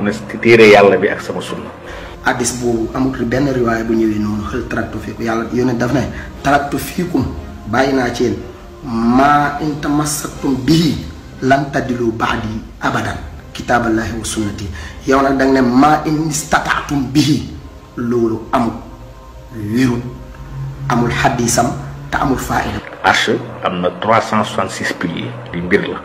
ne téere yàlla bi ak sama sunna. hadis boobu amul benn riwaay bu ñëwee noonu xel taraktu fiikum yàlla yónnee daf ne taraktu fiikum bàyyi naa ci yéen maa in tamassaktum bihi lan tadilu baadi abadan kitaaballahi wa sunnati yow nag danga ne maa in istataatum bihi loolu amul wérul amul xaddisam te amul faayda. Arsh am na 366 piliers li mbir la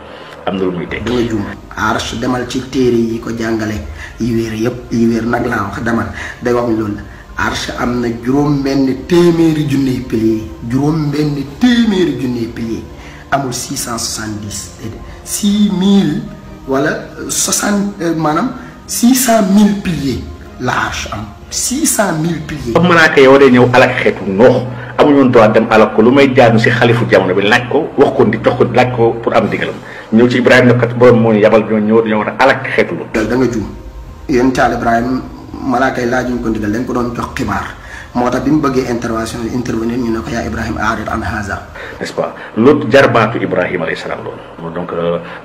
am na lu muy teg. da nga juum Arsh demal ci téere yi ko jàngale yi wéer yëpp yi wéer nag laa wax demal day wax loolu la Arsh am na juróom-benn téeméeri junniy piliers juróom-benn téeméeri junniy piliers amul 670 déedéet 6000 wala 60 maanaam 600000 piliers la Arsh am 600000 piliers. comme malaaka yow day ñëw alak xeetu noox amuñu woon droit dem alak ko lu may jaanu si xalifu jamono bi laaj ko wax ko di jox ko laaj ko pour am digalam ñëw ci Ibrahima ne kat borom moo ñu yabal ñoo dañoo war a alak xeetu lu. da nga juum yéen taal Ibrahima malaaka yi laajuñ ko ndigal dañ ko doon jox xibaar moo tax bi mu bëggee intervenir ñu ne ko yaa Ibrahima aarid an haza. n'est-ce pas l'autre jarbaatu Ibrahima alayhi salaam loolu donc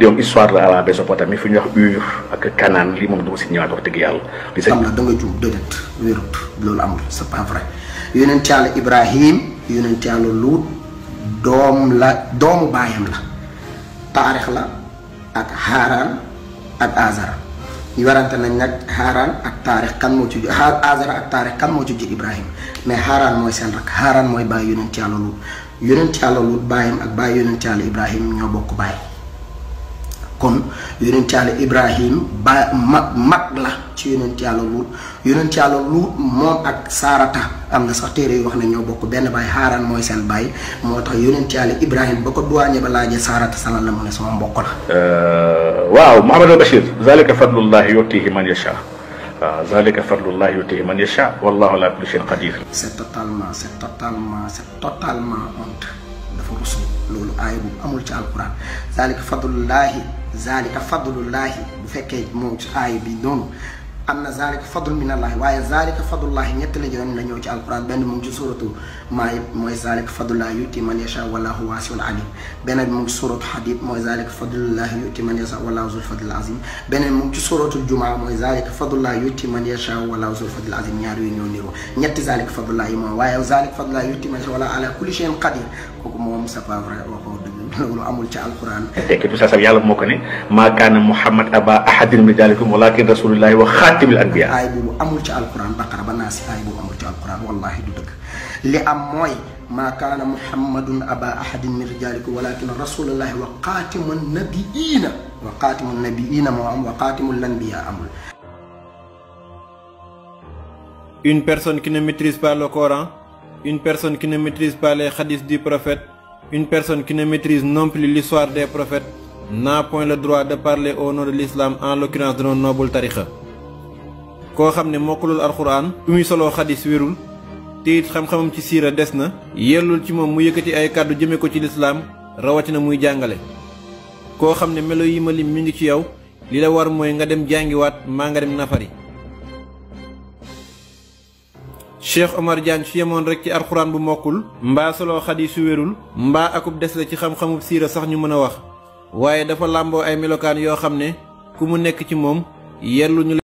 li moom histoire la à la Mésopotamie fi ñuy wax Ur ak Canaan lii moom du ma si ñëwaat wax dëgg yàlla. li am na da nga juum déedéet wérut loolu amul c'est pas vrai yonent yàlla Ibrahim yonent yàlla Luut doomu baayam la taarix la ak Haaraan ak Azara ñu warante nañ nag Haaraan ak taarix kan moo ci Azara ak taarix kan moo ci jur Ibrahim mais Haaraan mooy seen rak Haaraan mooy bàyyi yonent yàlla Luut yonent yàlla Luut baayam ak bàyyi yonent yàlla Ibrahim ñoo bokk baay kon yonent yàlla Ibrahim mag la ci yonent yàlla Luut moom ak Saarata am na sax téere yu wax ne ñoo bokk benn baay Haaraan mooy seen baay moo tax yonent yàlla Ibrahim ba ko duwaañe ba laajee Saarata salal la mu ne sama mbokk la. waaw Mouhamadou Bachir zalika fadlullahi yutihi man yasha waaw zalika fadlullahi yutihi man yasha wallahu ala kulli shay'in qadir. c'est totalement honte dafa rusu loolu aaya bu amul ci alquran zalika fadlullahi bu fekkee moom ci aaya bi noonu am na zalika fadlu minallahi waaye zalika fadlullahi ñett la yoon la ñëw ci alquran benn mu ngi ci suratu Maa'ida mooy zalika fadlullahi yuti man yasha wallahu wasi'un alim beneen mu ngi ci suratu Hadid mooy zalika fadlullahi yuti man yasha wallahu zul fadlil azim beneen mu ngi ci suratu Jumaa mooy zalika fadlullahi yuti man yasha wallahu zul fadlil azim ñaar yooyu ñoo niroo ñetti zalika fadlullahi moom waaye zalika fadlullahi yuti man yasha wallahu ala kulli shay'in qadir kooku moom c'est pas vrai waxoo dëgg loolu amul ci alquran. tekki tout ça sax yàlla moo ko ne maa kaana Muhammad aba ahadin min rijalikum walakin rasulullahi wa xaatimil anbiya. aay boobu amul ci alquran Baqara ba Naas aay boobu amul ci alquran wallahi du dëgg li am mooy maa kaana Muhammadun aba ahadin min rijalikum walakin rasulullahi wa xaatimun nabiyina moo am wa xaatimul anbiya amul. Une personne qui ne maîtrise pas le Coran, une personne qui ne maîtrise pas les hadiths du prophète, une personne qui ne maîtrise non plus l'histoire des prophètes n'a point le droit de parler au nom de l'islam, en l'occurrence de notre noble tariqa. koo xam ne mokkulul alxuraan bu muy soloo xadis wérul te it xam-xamam ci siira des na yellul ci moom mu yëkkati ay kàddu jëme ko ci lislaam rawatina muy jàngale. koo xam ne melo yi ma lim mi ngi ci yow li la war mooy nga dem jàngiwaat maa nga dem nafari. Cheikh Omar Diagne su yemoon rek ci alxuraan bu mokkul mbaa soloo xadis yu wérul mbaa akub des la ci xam-xamub siira sax ñu mën a wax waaye dafa làmboo ay melokaan yoo xam ne ku mu nekk ci moom yellu ñu